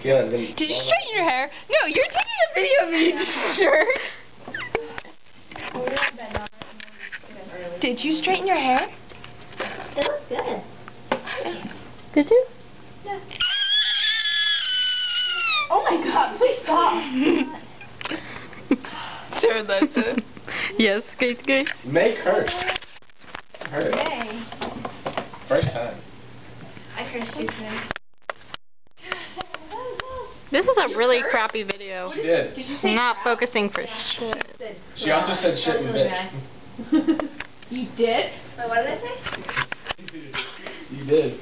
Yeah, then Did you straighten your hair? No, you're taking a video of me in a shirt. Did you straighten your hair? It looks good. Did you? Yeah. Oh my god, please stop. Sure, that's it. Yes, guys. make her. Her. Yay. First time. I cursed too soon. This is a really crappy video. She did. Did you I'm say not focusing for shit. She also said shit and bitch. you did? Wait, what did I say? You did.